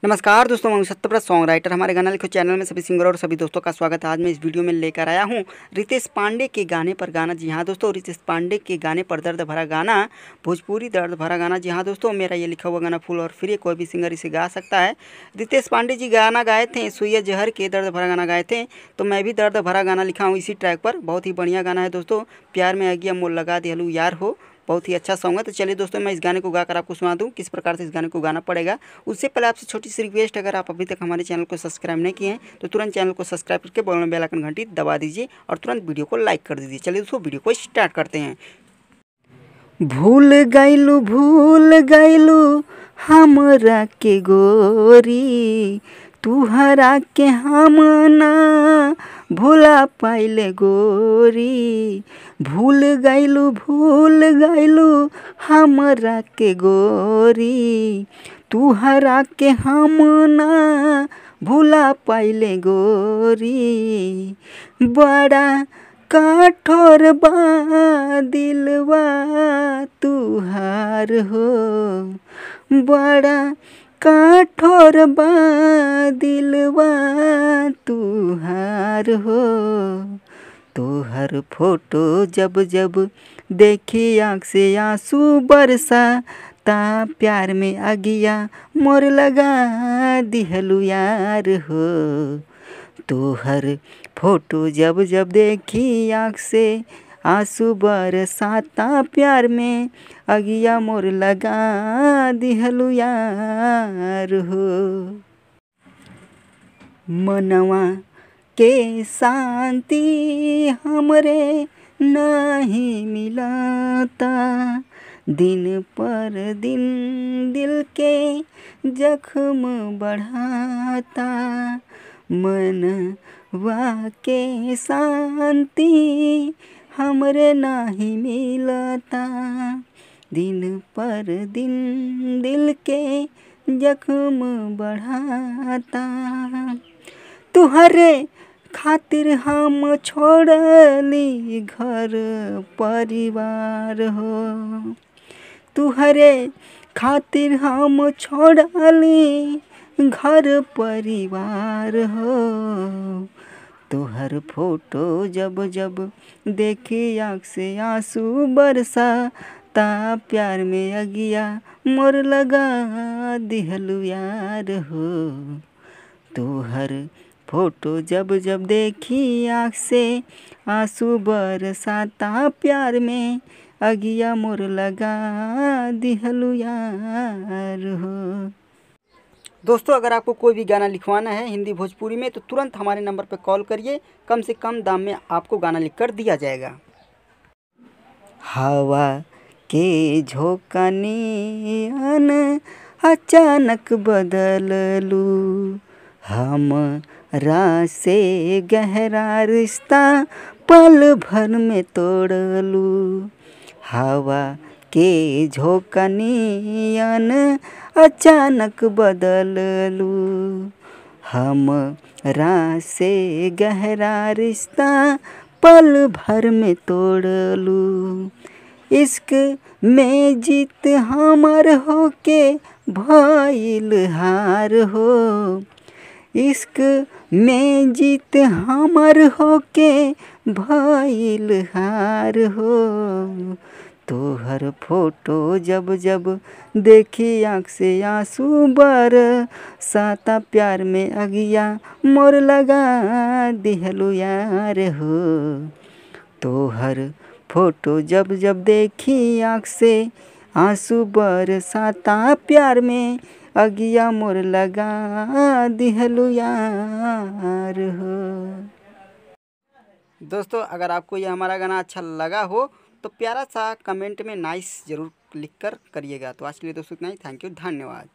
नमस्कार दोस्तों, मैं सत्यव्रत सॉन्ग राइटर। हमारे गाना लिखो चैनल में सभी सिंगर और सभी दोस्तों का स्वागत है। आज मैं इस वीडियो में लेकर आया हूं रितेश पांडे के गाने पर गाना। जी हाँ दोस्तों, रितेश पांडे के गाने पर दर्द भरा गाना, भोजपुरी दर्द भरा गाना। जी हाँ दोस्तों, मेरा ये लिखा हुआ गाना फुल और फ्री, कोई भी सिंगर इसे गा सकता है। रितेश पांडे जी गाना गाए थे, सुइया जहर के दर्द भरा गाना गाए थे, तो मैं भी दर्द भरा गाना लिखा हूँ इसी ट्रैक पर। बहुत ही बढ़िया गाना है दोस्तों। प्यार में अगिया मोल लगा दे हलू यार हो, बहुत ही अच्छा सॉन्ग है। तो चलिए दोस्तों, मैं इस गाने को गाकर आपको सुना दूं किस प्रकार से इस गाने को गाना पड़ेगा। उससे पहले आपसे छोटी सी रिक्वेस्ट, अगर आप अभी तक हमारे चैनल को सब्सक्राइब नहीं किए हैं तो तुरंत चैनल को सब्सक्राइब करके बगल में बेल आइकन घंटी दबा दीजिए और तुरंत वीडियो को लाइक कर दीजिए। चलिए दोस्तों, वीडियो को स्टार्ट करते हैं। भूल गइलू हमरा के गोरी, तुहरा के हम ना भूला पाइले गोरी। भूल गइलू हमरा के गोरी, तुहरा के हम ना भूला पाइले गोरी। बड़ा कठोर बा दिलवा तुहार हो, बड़ा कठोर बा दिलवा तुहार हो। तोहर फोटो जब जब देखी आँख से आंसू बरसा, ता प्यार में अगिया मोर लगा दिहलू यार हो। तोहर फोटो जब जब देखी आँख से आंसू बरसाता, प्यार में अगिया मोर लगा दिहलू यार हो। मनवा के शांति हमरे नहीं मिलता, दिन पर दिन दिल के जख्म बढ़ाता। मनवा के शांति हमरे नहीं मिलता, दिन पर दिन दिल के जख्म बढ़ाता। तुहरे खातिर हम छोड़ली घर परिवार हो, तुहरे खातिर हम छोड़ली घर परिवार हो। तोहर फोटो जब जब देखी आँख से आंसू बरसा, ता प्यार में अगिया मोर लगा दिहलू यार हो। तोहर फोटो जब जब देखी आँख से आंसू बरसाता, प्यार में अगिया मोर लगा दिहलू यार हो। दोस्तों, अगर आपको कोई भी गाना लिखवाना है हिंदी भोजपुरी में तो तुरंत हमारे नंबर पर कॉल करिए, कम से कम दाम में आपको गाना लिखकर दिया जाएगा। हवा के झोंका नियन अचानक बदललू, हमरा से गहरा रिश्ता पल भर में तोड़लू। हवा के झोंका नियन अचानक बदललू, हमरा से गहरा रिश्ता पल भर में तोड़लू। इश्क में जीत हमार होके भइल हार हो, इश्क में जीत हमार होके भइल हार हो। तोहर फोटो जब जब देखी आँख से आंसू बरसाता, प्यार में अगिया मोर लगा दिहलू यार हो। तोहर फोटो जब जब देखी आँख से आंसू बरसाता, प्यार में अगिया मोर लगा दिहलू यार हो। दोस्तों, अगर आपको ये हमारा गाना अच्छा लगा हो तो प्यारा सा कमेंट में नाइस ज़रूर लिख कर करिएगा। तो आज के लिए दोस्तों इतना ही। थैंक यू, धन्यवाद।